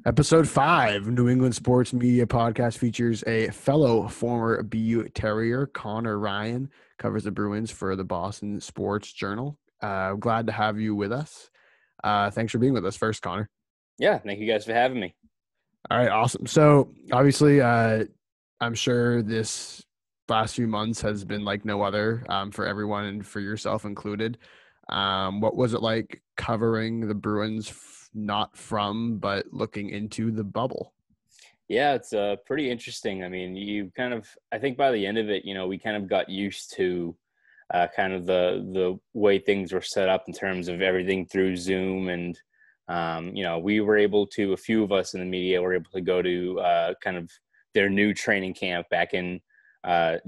Episode 5, New England Sports Media Podcast features a fellow former BU Terrier, Conor Ryan, covers the Bruins for the Boston Sports Journal. Glad to have you with us. Thanks for being with us first, Conor. Yeah, thank you guys for having me. All right, awesome. So obviously, I'm sure this last few months has been like no other for everyone and for yourself included. What was it like covering the Bruins, not from, but looking into the bubble? Yeah, it's pretty interesting. I mean, I think by the end of it, we kind of got used to kind of the way things were set up in terms of everything through Zoom, and we were able to, a few of us in the media were able to go to kind of their new training camp back in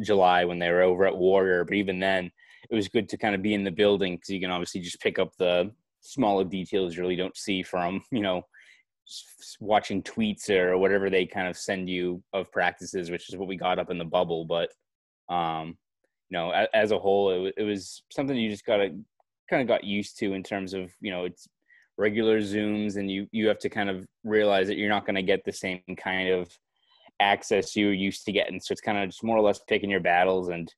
July when they were over at Warrior. But even then, it was good to kind of be in the building because you can obviously just pick up the smaller details you really don't see from watching tweets or whatever they kind of send you of practices, which is what we got up in the bubble. But as a whole, it was something you just got used to in terms of it's regular Zooms, and you have to kind of realize that you're not going to get the same kind of access you're used to getting. So it's kind of just more or less picking your battles, and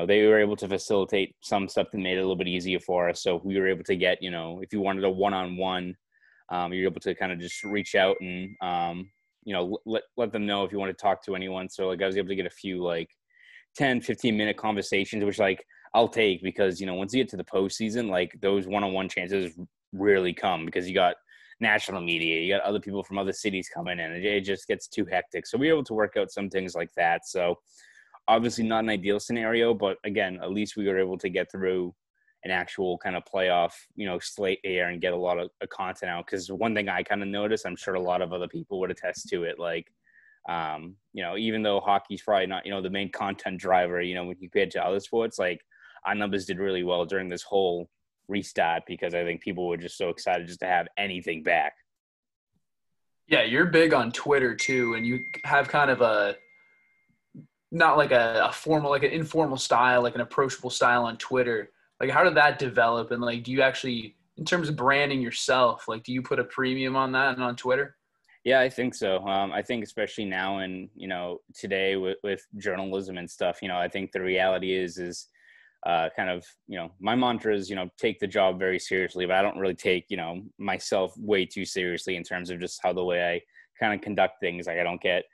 they were able to facilitate some stuff that made it a little bit easier for us. So we were able to get, if you wanted a one-on-one, you're able to kind of just reach out and, let them know if you want to talk to anyone. So like I was able to get a few like 10, 15-minute conversations, which like I'll take because, once you get to the postseason, like those one-on-one chances rarely come because you got national media, you got other people from other cities coming in, and it just gets too hectic. So we were able to work out some things like that. So obviously not an ideal scenario, but again, at least we were able to get through an actual kind of playoff, slate here and get a lot of content out. Because one thing I kind of noticed, I'm sure a lot of other people would attest to it, like, even though hockey's probably not, the main content driver, when compared to other sports, like our numbers did really well during this whole restart because I think people were just so excited just to have anything back. Yeah, you're big on Twitter too, and you have kind of a not like a formal, like an informal style, like an approachable style on Twitter. Like, how did that develop? And like, do you actually, in terms of branding yourself, like, do you put a premium on that and on Twitter? Yeah, I think so. I think especially now and, today with journalism and stuff, I think the reality is kind of, my mantra is, take the job very seriously, but I don't really take, myself way too seriously in terms of just how the way I kind of conduct things. Like I don't get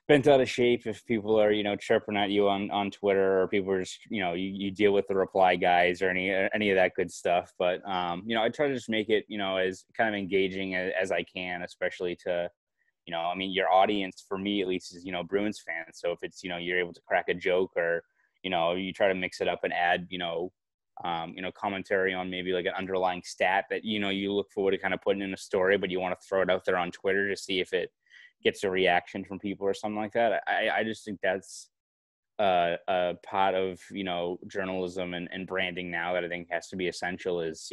bent out of shape if people are, chirping at you on Twitter, or people are just, you deal with the reply guys or any of that good stuff. But, I try to just make it, as kind of engaging as I can, especially to, your audience for me, at least is, Bruins fans. So if it's, you're able to crack a joke or, you try to mix it up and add, commentary on maybe like an underlying stat that, you look forward to kind of putting in a story, but you want to throw it out there on Twitter to see if it gets a reaction from people or something like that. I just think that's a part of, journalism and branding now that I think has to be essential is,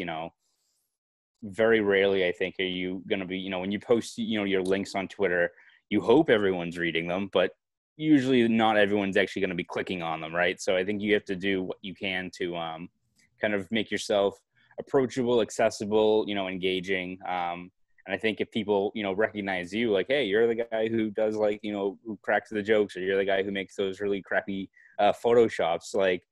very rarely, I think, are you going to be, when you post, your links on Twitter, you hope everyone's reading them, but usually not everyone's actually going to be clicking on them. Right. So I think you have to do what you can to kind of make yourself approachable, accessible, engaging. And I think if people, recognize you, like, hey, you're the guy who does like, who cracks the jokes, or you're the guy who makes those really crappy Photoshops, like,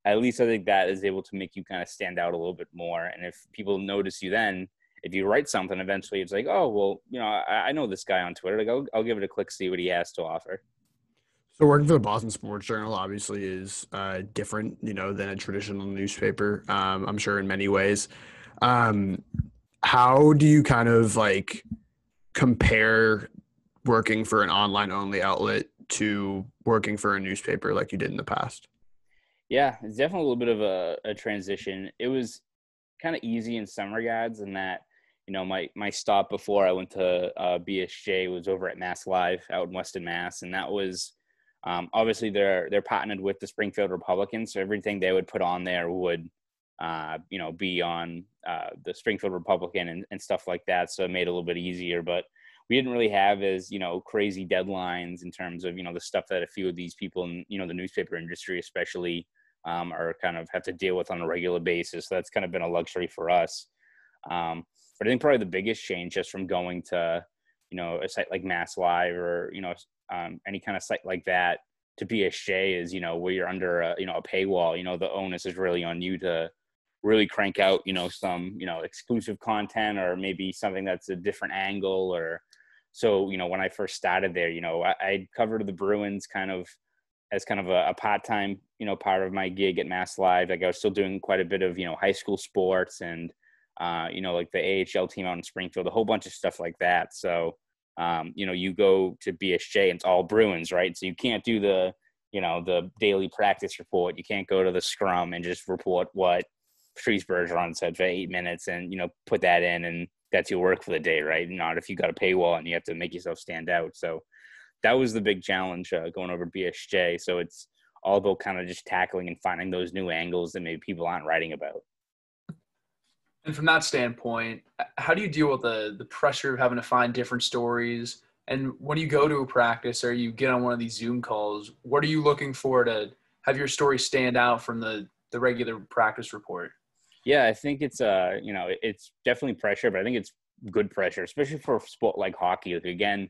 at least I think that is able to make you kind of stand out a little bit more. And if people notice you, then if you write something, eventually it's like, oh, well, I know this guy on Twitter. Like, I'll give it a click, see what he has to offer. So working for the Boston Sports Journal obviously is different, than a traditional newspaper. I'm sure in many ways. How do you kind of like compare working for an online only outlet to working for a newspaper like you did in the past? Yeah, it's definitely a little bit of a transition. It was kind of easy in some regards in that, my stop before I went to BSJ was over at Mass Live out in Weston, Mass. And that was obviously they're partnered with the Springfield Republican. So everything they would put on there would, be on the Springfield Republican and stuff like that. So it made it a little bit easier, but we didn't really have as, crazy deadlines in terms of, the stuff that a few of these people in, the newspaper industry, especially are kind of have to deal with on a regular basis. So that's kind of been a luxury for us. But I think probably the biggest change just from going to, a site like Mass Live or, any kind of site like that to BSJ is, where you're under a paywall. The onus is really on you to really crank out, some, exclusive content or maybe something that's a different angle. Or so, when I first started there, I covered the Bruins as kind of a part-time, part of my gig at Mass Live. Like I was still doing quite a bit of, high school sports and, like the AHL team out in Springfield, a whole bunch of stuff like that. So, you go to BSJ and it's all Bruins, right? So you can't do the daily practice report. You can't go to the scrum and just report what Patrice Bergeron said for 8 minutes and, put that in and that's your work for the day, right? Not if you got a paywall and you have to make yourself stand out. So that was the big challenge going over BSJ. So it's all about kind of just tackling and finding those new angles that maybe people aren't writing about. And from that standpoint, how do you deal with the pressure of having to find different stories? And when you go to a practice or you get on one of these Zoom calls, what are you looking for to have your story stand out from the regular practice report? Yeah, I think it's it's definitely pressure, but I think it's good pressure, especially for a sport like hockey. Like again,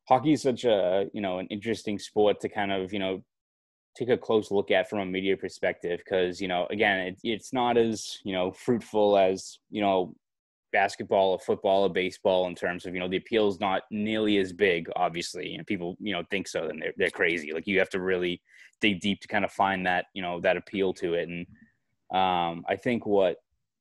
hockey is such a an interesting sport to kind of take a close look at from a media perspective because again it's not as fruitful as basketball or football or baseball in terms of the appeal is not nearly as big. Obviously, people think so, then they're crazy. Like you have to really dig deep to kind of find that that appeal to it. And I think what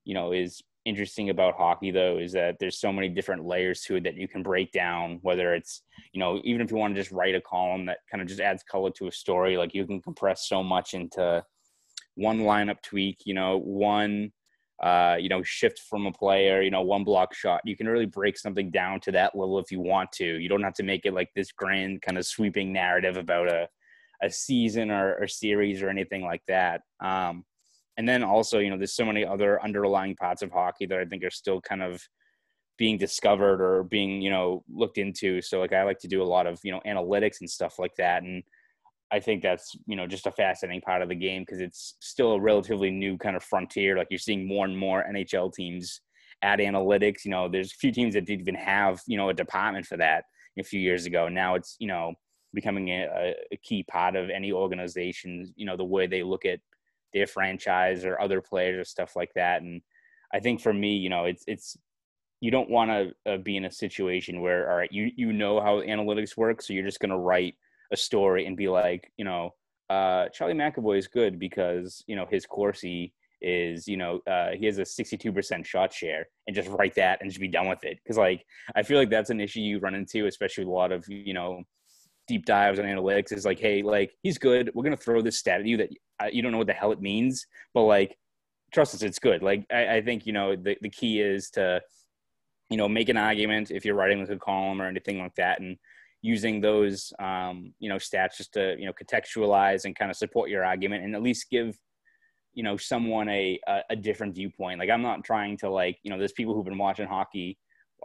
is interesting about hockey though is that there's so many different layers to it that you can break down, whether it's even if you want to just write a column that kind of just adds color to a story, like you can compress so much into one lineup tweak, one shift from a player, one block shot. You can really break something down to that level if you want to. You don't have to make it like this grand kind of sweeping narrative about a season or series or anything like that. And then also, there's so many other underlying parts of hockey that I think are still kind of being discovered or being, looked into. So like I like to do a lot of, analytics and stuff like that. And I think that's, just a fascinating part of the game because it's still a relatively new kind of frontier. Like you're seeing more and more NHL teams add analytics. There's a few teams that didn't even have, a department for that a few years ago. Now it's, becoming a key part of any organization, the way they look at their franchise or other players or stuff like that. And I think for me, it's you don't want to be in a situation where, all right, you know how analytics work, so you're just going to write a story and be like, Charlie McAvoy is good because, his Corsi is, he has a 62% shot share and just write that and just be done with it. Because, like, I feel like that's an issue you run into, especially with a lot of, deep dives on analytics is like, hey, like, he's good. We're going to throw this stat at you that you don't know what the hell it means, but, like, trust us, it's good. Like, I think, the key is to, make an argument if you're writing like a column or anything like that and using those, stats just to, contextualize and kind of support your argument and at least give, someone a different viewpoint. Like, I'm not trying to, like, there's people who've been watching hockey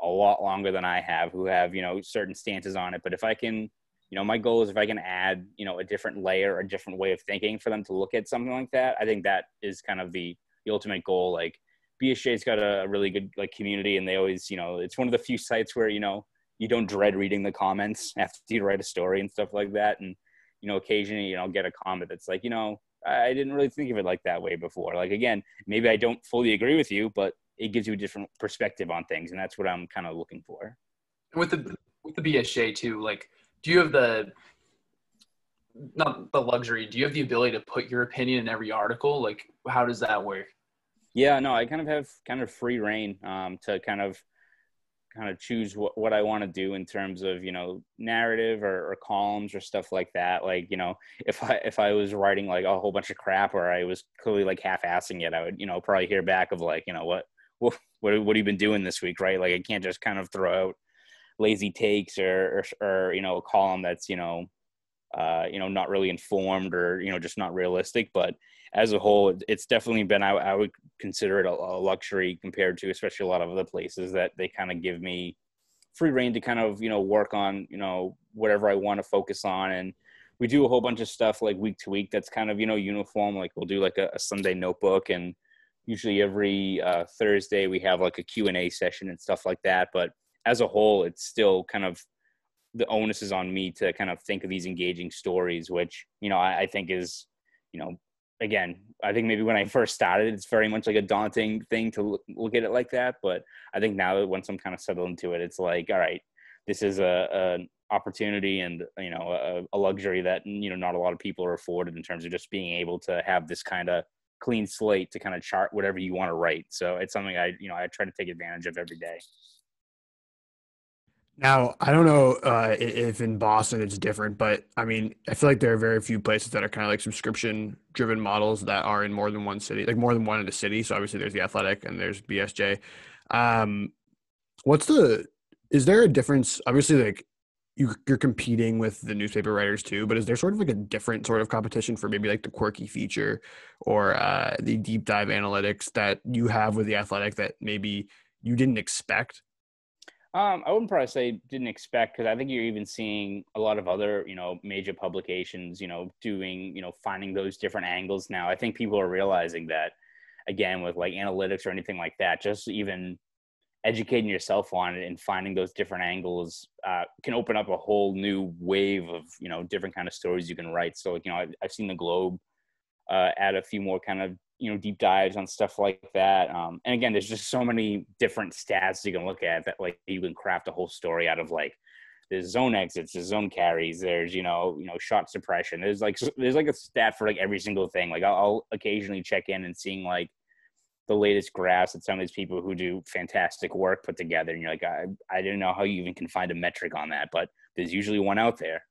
a lot longer than I have who have, certain stances on it. But if I can, my goal is if I can add, a different layer, a different way of thinking for them to look at something like that, I think that is kind of the ultimate goal. Like, BSJ's got a really good, like, community, and they always, it's one of the few sites where, you don't dread reading the comments after you write a story and stuff like that. And, occasionally, get a comment that's like, I didn't really think of it like that way before. Like, again, maybe I don't fully agree with you, but it gives you a different perspective on things. And that's what I'm kind of looking for. With the BSJ too, like, do you have not the luxury, do you have the ability to put your opinion in every article? Like, how does that work? Yeah, no, I kind of have kind of free reign to kind of choose what I want to do in terms of, narrative or columns or stuff like that. Like, if I was writing like a whole bunch of crap or I was clearly like half-assing it, I would, probably hear back of like, what have you been doing this week, right? Like, I can't just kind of throw out lazy takes or a column that's, not really informed or, just not realistic. But as a whole, it's definitely been, I would consider it a luxury compared to especially a lot of other places that they kind of give me free reign to kind of, work on, whatever I want to focus on. And we do a whole bunch of stuff like week to week that's kind of, uniform. Like we'll do like a Sunday notebook and, usually every Thursday we have like a Q&A session and stuff like that. But as a whole, it's still kind of the onus is on me to kind of think of these engaging stories, which, I think is, again, I think maybe when I first started, it's very much like a daunting thing to look at it like that. But I think now that once I'm kind of settled into it, it's like, all right, this is an opportunity and, a luxury that, not a lot of people are afforded in terms of just being able to have this kind of clean slate to kind of chart whatever you want to write. So it's something I try to take advantage of every day. Now, I don't know if in Boston it's different, but I mean, I feel like there are very few places that are kind of like subscription-driven models that are in more than one city, like more than one in a city. So obviously, there's the Athletic and there's BSJ. Um, what's the? Is there a difference? Obviously, like you're competing with the newspaper writers too, but is there sort of like a different sort of competition for maybe like the quirky feature or the deep dive analytics that you have with the Athletic that maybe you didn't expect? I wouldn't probably say didn't expect, because I think you're even seeing a lot of other, major publications, doing, finding those different angles now. I think people are realizing that, again, with like analytics or anything like that, just even educating yourself on it and finding those different angles can open up a whole new wave of, different kind of stories you can write. So, like, I've seen the Globe add a few more kind of deep dives on stuff like that. And again, there's just so many different stats you can look at that like you can craft a whole story out of. Like there's zone exits, there's zone carries, there's shot suppression. There's like a stat for like every single thing. Like I'll occasionally check in and seeing like the latest graphs that some of these people who do fantastic work put together, and you're like, I didn't know how you even can find a metric on that, but there's usually one out there.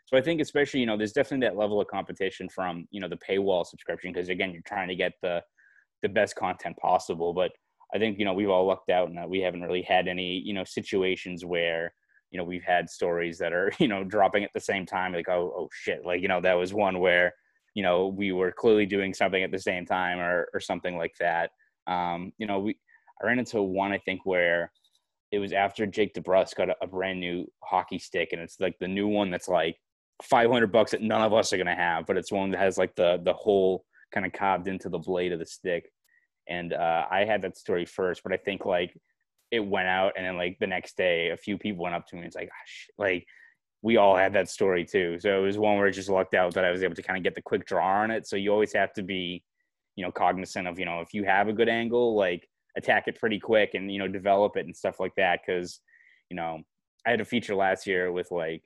So I think especially, there's definitely that level of competition from, the paywall subscription, because again, you're trying to get the best content possible. But I think, we've all lucked out and that we haven't really had any, situations where, we've had stories that are, dropping at the same time, like, oh shit. Like, that was one where, we were clearly doing something at the same time or something like that. I ran into one, I think, where it was after Jake DeBrusk got a brand new hockey stick, and it's like the new one that's like $500 that none of us are going to have, but it's one that has like the hole kind of carved into the blade of the stick. And I had that story first, but I think like it went out, and then like the next day a few people went up to me and it's like, gosh, like we all had that story too. So it was one where it just lucked out that I was able to kind of get the quick draw on it. So you always have to be, cognizant of, if you have a good angle, like attack it pretty quick and, develop it and stuff like that. Cause, I had a feature last year with like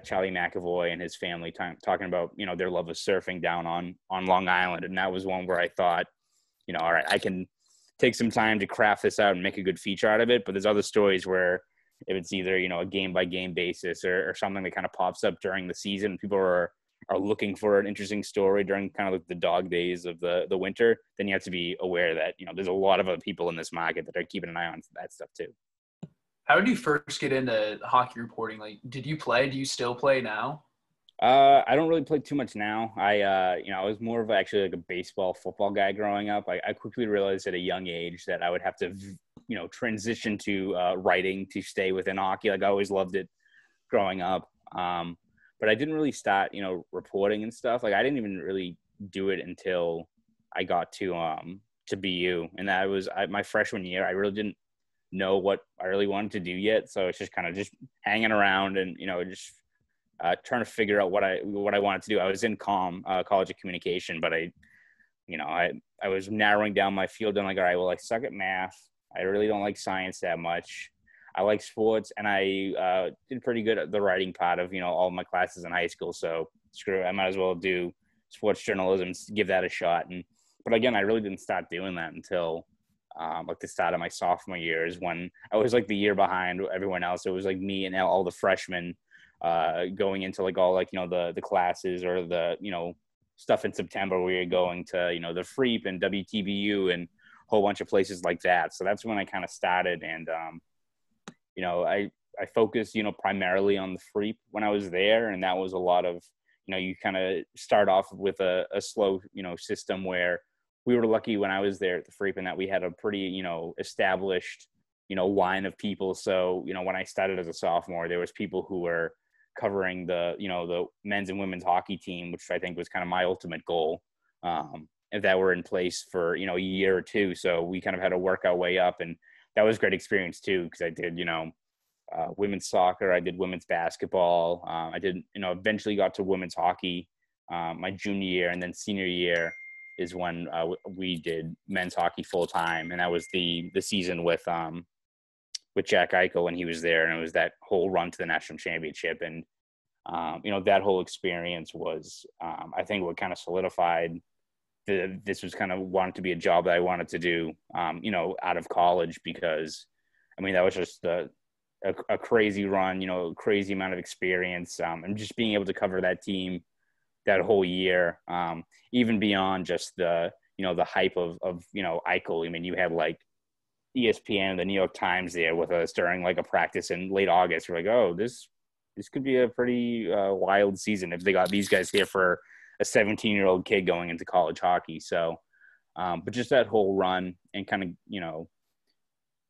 Charlie McAvoy and his family talking about, their love of surfing down on Long Island. And that was one where I thought, all right, I can take some time to craft this out and make a good feature out of it. But there's other stories where if it's either, a game by game basis or something that kind of pops up during the season, people are looking for an interesting story during kind of like the dog days of the winter, then you have to be aware that, there's a lot of other people in this market that are keeping an eye on that stuff too. How did you first get into hockey reporting? Like, did you play? Do you still play now? I don't really play too much now. I was more of actually like a baseball, football guy growing up. I quickly realized at a young age that I would have to, transition to writing to stay within hockey. Like I always loved it growing up. But I didn't really start, reporting and stuff. Like I didn't even really do it until I got to BU. And that was my freshman year. I really didn't know what I really wanted to do yet. So it's just kind of just hanging around and, just trying to figure out what I wanted to do. I was in College of Communication, but I was narrowing down my field and like, all right, well, I suck at math. I really don't like science that much. I like sports, and I did pretty good at the writing part of, all of my classes in high school. So screw it, I might as well do sports journalism, give that a shot. But again, I really didn't start doing that until like the start of my sophomore year is when I was like the year behind everyone else. It was like me and all the freshmen going into like all like, the classes or the, stuff in September where you're going to, the FREEP and WTBU and a whole bunch of places like that. So that's when I kind of started. And, I focused, primarily on the FREEP when I was there. And that was a lot of, you kind of start off with a slow, system where we were lucky when I was there at the FREEP and that we had a pretty, established, line of people. So, when I started as a sophomore, there was people who were covering the, the men's and women's hockey team, which I think was kind of my ultimate goal. that were in place for, a year or two. So we kind of had to work our way up, and that was a great experience too. Cause I did, women's soccer, I did women's basketball. I did, eventually got to women's hockey, my junior year, and then senior year is when we did men's hockey full time. And that was the season with Jack Eichel when he was there. And it was that whole run to the national championship. And, that whole experience was, I think, what kind of solidified this was kind of wanted to be a job that I wanted to do, out of college, because, that was just a crazy run, crazy amount of experience, and just being able to cover that team that whole year, even beyond just the hype of Eichel. You had like ESPN and the New York Times there with us during like a practice in late August. We're like, oh, this could be a pretty wild season if they got these guys here for a 17-year-old kid going into college hockey. So, but just that whole run and kind of,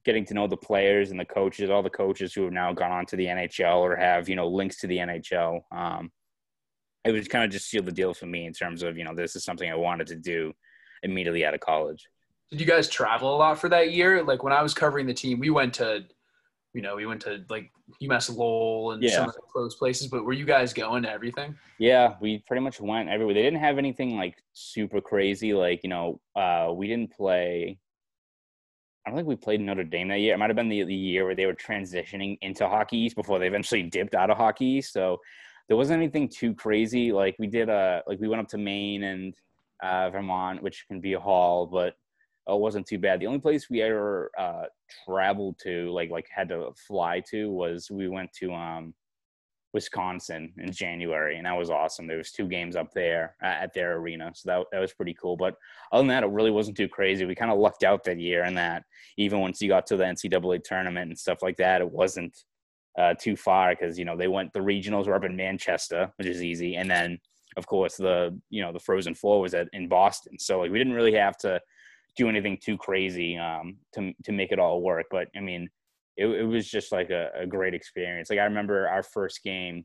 getting to know the players and the coaches, all the coaches who have now gone on to the NHL or have, links to the NHL. It was kind of just sealed the deal for me in terms of, this is something I wanted to do immediately out of college. Did you guys travel a lot for that year? Like when I was covering the team, we went to like UMass Lowell and some of the close places, but were you guys going to everything? Yeah, we pretty much went everywhere. They didn't have anything like super crazy. Like, we didn't play – I don't think we played Notre Dame that year. It might have been the year where they were transitioning into Hockey East before they eventually dipped out of Hockey East. So there wasn't anything too crazy. Like we did we went up to Maine and Vermont, which can be a haul, but it wasn't too bad. The only place we ever traveled to, like had to fly to, was we went to Wisconsin in January, and that was awesome. There was 2 games up there at their arena, so that was pretty cool. But other than that, it really wasn't too crazy. We kind of lucked out that year, in that even once you got to the NCAA tournament and stuff like that, it wasn't too far, because the regionals were up in Manchester, which is easy, and then of course the Frozen Four was in Boston. So like we didn't really have to do anything too crazy to make it all work. But it was just like a great experience. Like I remember our first game,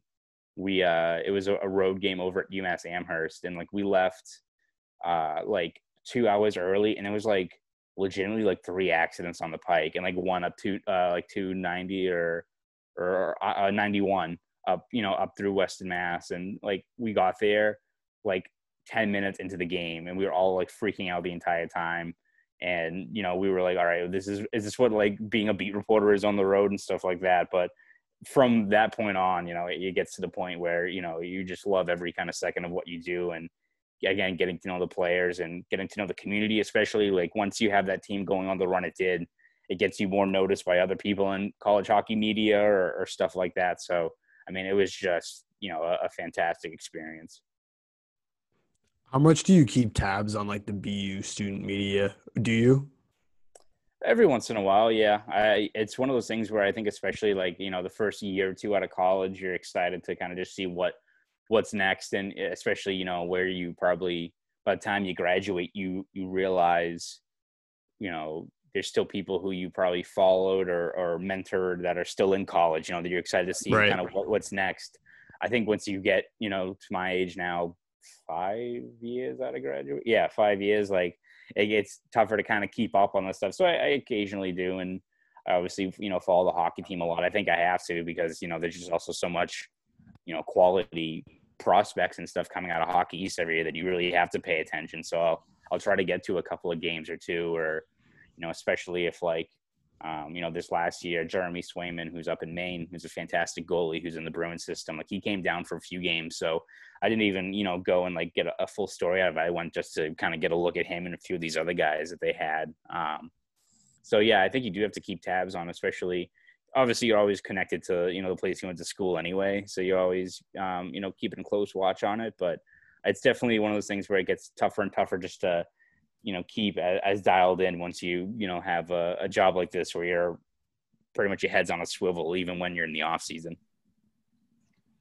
it was a road game over at UMass Amherst, and like we left like 2 hours early, and it was like legitimately like 3 accidents on the pike, and like one up to like 290 or 91 up up through Weston, Mass. And like we got there like 10 minutes into the game, and we were all like freaking out the entire time. And, we were like, all right, is this what like being a beat reporter is on the road and stuff like that? But from that point on, it gets to the point where, you just love every kind of second of what you do. And again, getting to know the players and getting to know the community, especially like once you have that team going on the run it did, it gets you more noticed by other people in college hockey media or stuff like that. So, it was just, a fantastic experience. How much do you keep tabs on like the BU student media? Do you? Every once in a while, yeah. It's one of those things where I think, especially like, the first year or two out of college, you're excited to kind of just see what's next. And especially, where you probably, by the time you graduate, you realize, there's still people who you probably followed or mentored that are still in college, that you're excited to see kind of what's next. I think once you get, to my age now, 5 years out of graduate. Yeah, 5 years. Like it gets tougher to kind of keep up on this stuff. So I occasionally do. And I obviously, follow the hockey team a lot. I think I have to, because, there's just also so much, quality prospects and stuff coming out of Hockey East every year that you really have to pay attention. So I'll try to get to a couple of games or two, or, especially if like, this last year, Jeremy Swayman, who's up in Maine, who's a fantastic goalie, who's in the Bruins system, like he came down for a few games. So I didn't even, go and like get a full story out of it. I went just to kind of get a look at him and a few of these other guys that they had. So yeah, I think you do have to keep tabs on, especially, obviously you're always connected to, the place you went to school anyway. So you're always, keeping a close watch on it. But it's definitely one of those things where it gets tougher and tougher just to, keep as dialed in once you, have a job like this where you're pretty much your head's on a swivel, even when you're in the off season.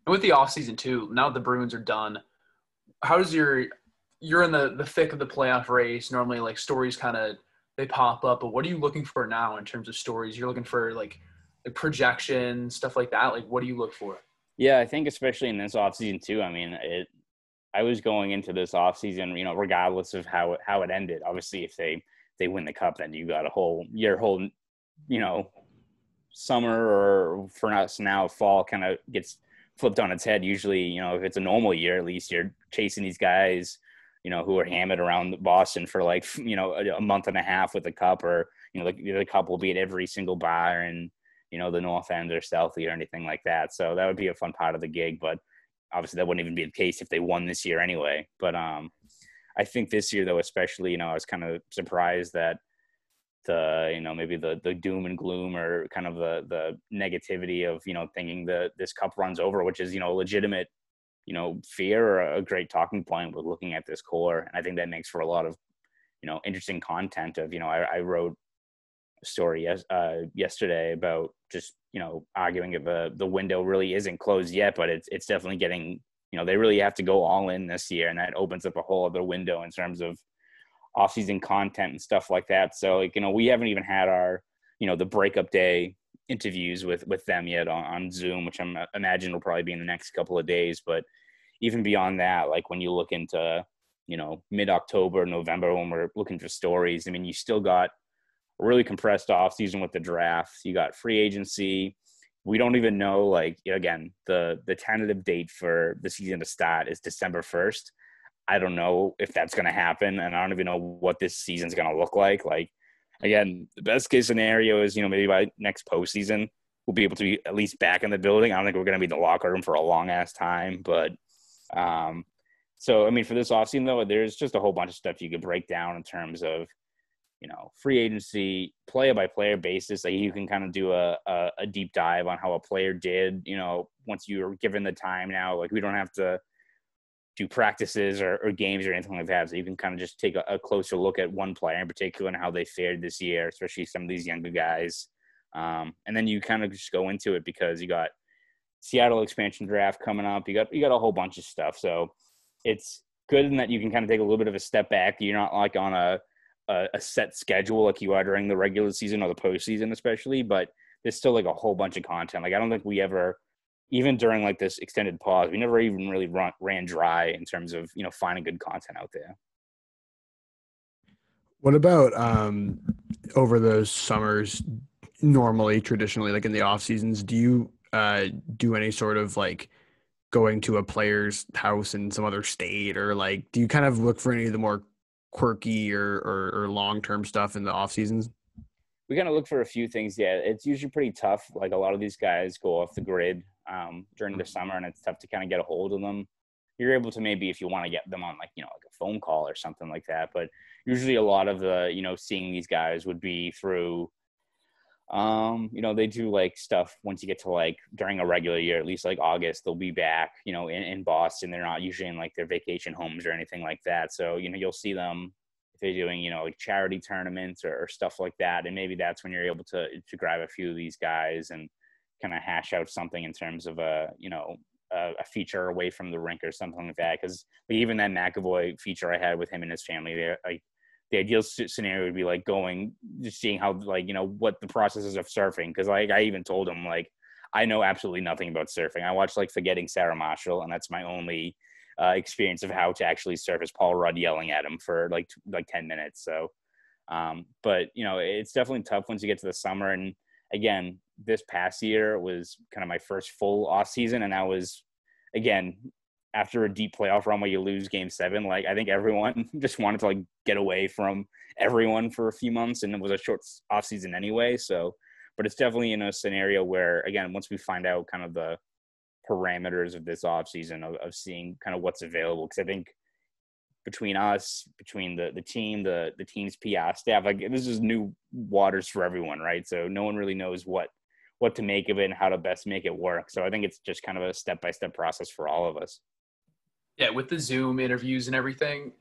And with the off season too, now that the Bruins are done, how does you're in the thick of the playoff race. Normally like stories kind of, they pop up, but what are you looking for now in terms of stories? You're looking for like projection, stuff like that. Like what do you look for? Yeah, I think especially in this off season too, I was going into this offseason, regardless of how it ended. Obviously, if they win the cup, then you got your whole, summer, or for us now fall, kind of gets flipped on its head. Usually, if it's a normal year, at least you're chasing these guys, who are hammered around Boston for like, a month and a half with the cup, or, like the cup will be at every single bar in, the North End or Southie or anything like that. So that would be a fun part of the gig, but obviously that wouldn't even be the case if they won this year anyway. But I think this year though, especially, I was kind of surprised that maybe the doom and gloom, or kind of the negativity of, thinking that this cup runs over, which is, a legitimate, fear, or a great talking point with looking at this core. And I think that makes for a lot of, interesting content of, I wrote a story yesterday about just, arguing if the window really isn't closed yet, but it's definitely getting, they really have to go all in this year. And that opens up a whole other window in terms of off-season content and stuff like that. So, like, we haven't even had our, the breakup day interviews with them yet on Zoom, which I'm imagine will probably be in the next couple of days. But even beyond that, like when you look into, mid-October, November, when we're looking for stories, I mean, you still got a really compressed off-season with the draft. You got free agency. We don't even know, like, again, the tentative date for the season to start is December 1st. I don't know if that's going to happen, and I don't even know what this season's going to look like. Like, again, the best case scenario is, maybe by next postseason, we'll be able to be at least back in the building. I don't think we're going to be in the locker room for a long ass time, but so, I mean, for this offseason though, there's just a whole bunch of stuff you could break down in terms of, free agency, player by player basis. Like, you can kind of do a deep dive on how a player did, once you're given the time now. Like, we don't have to do practices or games or anything like that. So you can kind of just take a closer look at one player in particular and how they fared this year, especially some of these younger guys. And then you kind of just go into it because you got Seattle expansion draft coming up. You got a whole bunch of stuff. So it's good in that you can kind of take a little bit of a step back. You're not like on a set schedule like you are during the regular season or the postseason, especially, but there's still like a whole bunch of content. Like, I don't think we ever, even during like this extended pause, we never even really ran dry in terms of, finding good content out there. What about over those summers, normally, traditionally, like in the off seasons, do you do any sort of like going to a player's house in some other state, or like, do you kind of look for any of the more quirky or long-term stuff in the off seasons? We kind of look for a few things. Yeah, it's usually pretty tough. Like, a lot of these guys go off the grid during the summer, and it's tough to kind of get a hold of them. You're able to, maybe if you want to get them on like, like a phone call or something like that. But usually a lot of the, seeing these guys would be through, they do like stuff once you get to like during a regular year, at least like August, they'll be back, in Boston. They're not usually in like their vacation homes or anything like that. So, you'll see them if they're doing, like charity tournaments or stuff like that. And maybe that's when you're able to grab a few of these guys and kind of hash out something in terms of a feature away from the rink or something like that. Because even that McAvoy feature I had with him and his family, like, the ideal scenario would be like just seeing how, like, what the process is of surfing. Because like, I even told him, like, I know absolutely nothing about surfing. I watched like Forgetting Sarah Marshall, and that's my only experience of how to actually surf is Paul Rudd yelling at him for like 10 minutes. So, but it's definitely tough once you get to the summer. And again, this past year was kind of my first full off season, and that was, again, after a deep playoff run where you lose game 7, like, I think everyone just wanted to like get away from everyone for a few months, and it was a short off season anyway. So, but it's definitely in a scenario where, again, once we find out kind of the parameters of this off season of seeing kind of what's available, because I think between us, between the team, the team's PR staff, like, this is new waters for everyone, right? So no one really knows what to make of it and how to best make it work. So I think it's just kind of a step-by-step process for all of us. Yeah, with the Zoom interviews and everything,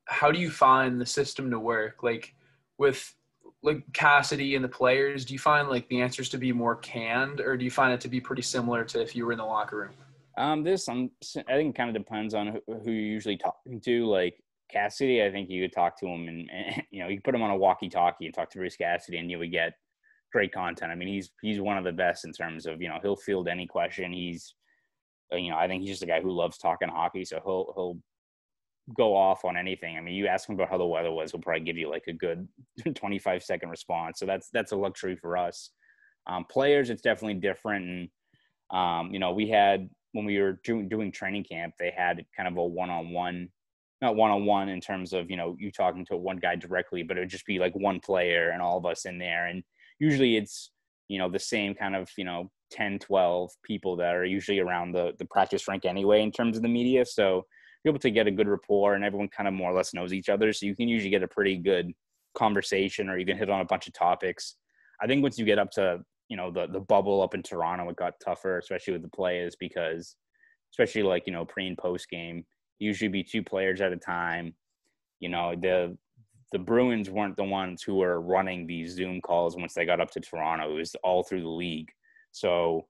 how do you find the system to work? Like, with like Cassidy and the players, do you find like the answers to be more canned, or do you find it to be pretty similar to if you were in the locker room? I think it kind of depends on who you're usually talking to. Like Cassidy, I think you could talk to him and you could put him on a walkie-talkie and talk to Bruce Cassidy, and you would get great content. I mean, he's one of the best in terms of, he'll field any question. He's, I think he's just a guy who loves talking hockey. So he'll go off on anything. I mean, you ask him about how the weather was, he'll probably give you like a good 25-second response. So that's a luxury for us. Players, it's definitely different. And we had, when we were doing training camp, they had kind of a one-on-one, not one-on-one in terms of, you talking to one guy directly, but it would just be like one player and all of us in there. And usually it's, the same kind of, 10, 12 people that are usually around the practice rink anyway, in terms of the media. So you're able to get a good rapport, and everyone kind of more or less knows each other. So you can usually get a pretty good conversation, or you can hit on a bunch of topics. I think once you get up to, the bubble up in Toronto, it got tougher, especially with the players, because especially like, pre and post game, usually be two players at a time. The Bruins weren't the ones who were running these Zoom calls once they got up to Toronto. It was all through the league. So,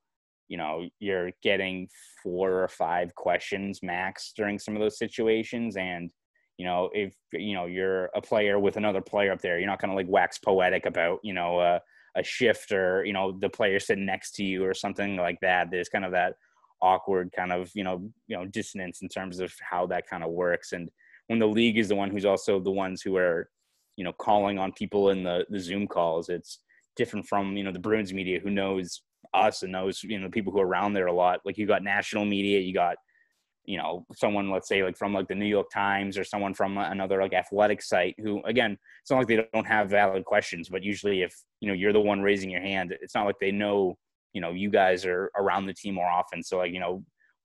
you're getting 4 or 5 questions max during some of those situations. And, if, you're a player with another player up there, you're not going to like wax poetic about, a shift or, the player sitting next to you or something like that. There's kind of that awkward kind of, dissonance in terms of how that kind of works. And when the league is the one who's also the ones who are, calling on people in the Zoom calls, it's different from, the Bruins media, who knows us and knows, people who are around there a lot. Like, you got national media, you got, someone, let's say like from like the New York Times or someone from another like athletic site, who, again, it's not like they don't have valid questions, but usually if, you're the one raising your hand, it's not like they know, you guys are around the team more often. So like,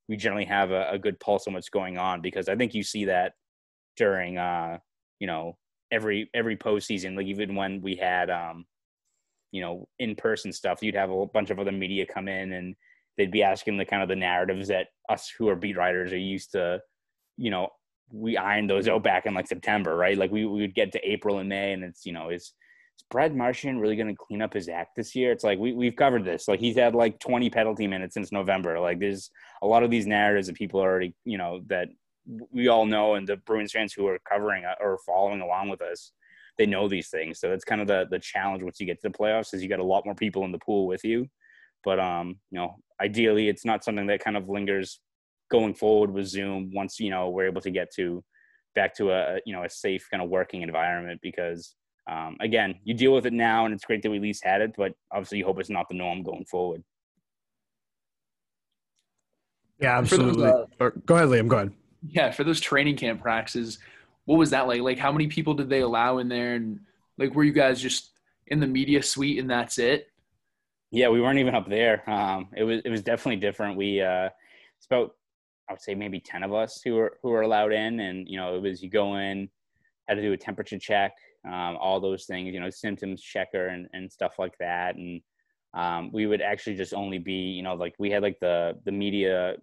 we generally have a good pulse on what's going on, because I think you see that during, every postseason, like even when we had, in-person stuff, you'd have a bunch of other media come in, and they'd be asking the kind of the narratives that us who are beat writers are used to, we ironed those out back in like September, right? Like we would get to April and May, and it's, is Brad Marchand really going to clean up his act this year? It's like, we've covered this. Like, he's had like 20 penalty minutes since November. Like, there's a lot of these narratives that people already, that we all know, and the Bruins fans who are covering or following along with us, they know these things. So that's kind of the challenge once you get to the playoffs, is you got a lot more people in the pool with you. But, ideally it's not something that kind of lingers going forward with Zoom once, we're able to get back to a safe kind of working environment, because, again, you deal with it now, and it's great that we at least had it, but obviously you hope it's not the norm going forward. Yeah, absolutely. Go ahead, Liam. Go ahead. Yeah, for those training camp practices, what was that like? Like, how many people did they allow in there? And like, were you guys just in the media suite and that's it? Yeah, we weren't even up there. It was definitely different. It's about, I would say maybe 10 of us who were allowed in, and it was, you go in, had to do a temperature check, all those things, symptoms checker and stuff like that. And we would actually just only be, like we had like the media,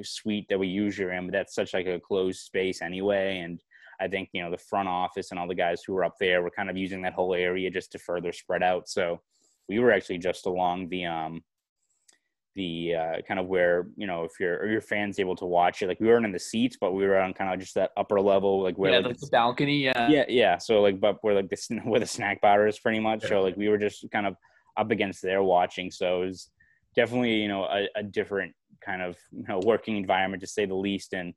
suite that we usually are in, but that's such like a closed space anyway. And I think, the front office and all the guys who were up there were kind of using that whole area just to further spread out. So we were actually just along the kind of where, if your fans able to watch it, like we weren't in the seats, but we were on kind of just that upper level, like where like the balcony. Yeah. So like, but where like where the snack bar is pretty much. So like we were just kind of up against there watching. So it was definitely, a different kind of, working environment, to say the least. And,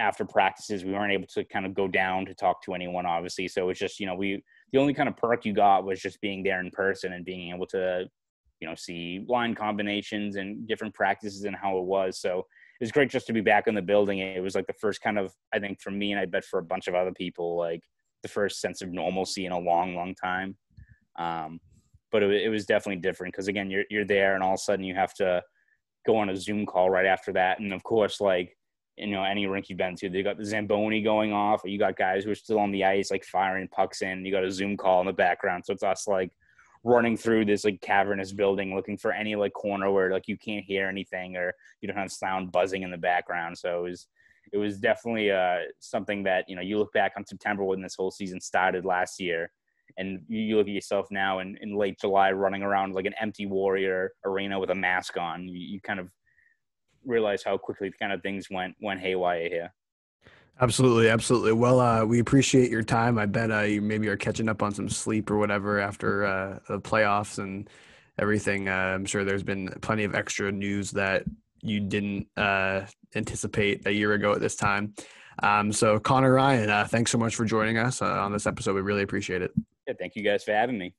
after practices, we weren't able to kind of go down to talk to anyone, obviously. So it's just, the only kind of perk you got was just being there in person and being able to, see line combinations and different practices and how it was. So it was great just to be back in the building. It was like the first kind of, I think for me, and I bet for a bunch of other people, like the first sense of normalcy in a long, long time. But it was definitely different, because again, you're there, and all of a sudden you have to go on a Zoom call right after that. And of course, like, any rink you've been to, they got the Zamboni going off, or you got guys who are still on the ice, like firing pucks in. You got a Zoom call in the background. So it's us like running through this like cavernous building, looking for any like corner where like you can't hear anything, or you don't have sound buzzing in the background. So it was definitely something that, you look back on September when this whole season started last year, and you look at yourself now in late July running around like an empty Warrior arena with a mask on. You kind of realize how quickly kind of things went haywire here. Absolutely. Well, we appreciate your time. I bet you maybe are catching up on some sleep or whatever after the playoffs and everything. I'm sure there's been plenty of extra news that you didn't anticipate a year ago at this time. So Conor Ryan, thanks so much for joining us on this episode. We really appreciate it. Yeah, thank you guys for having me.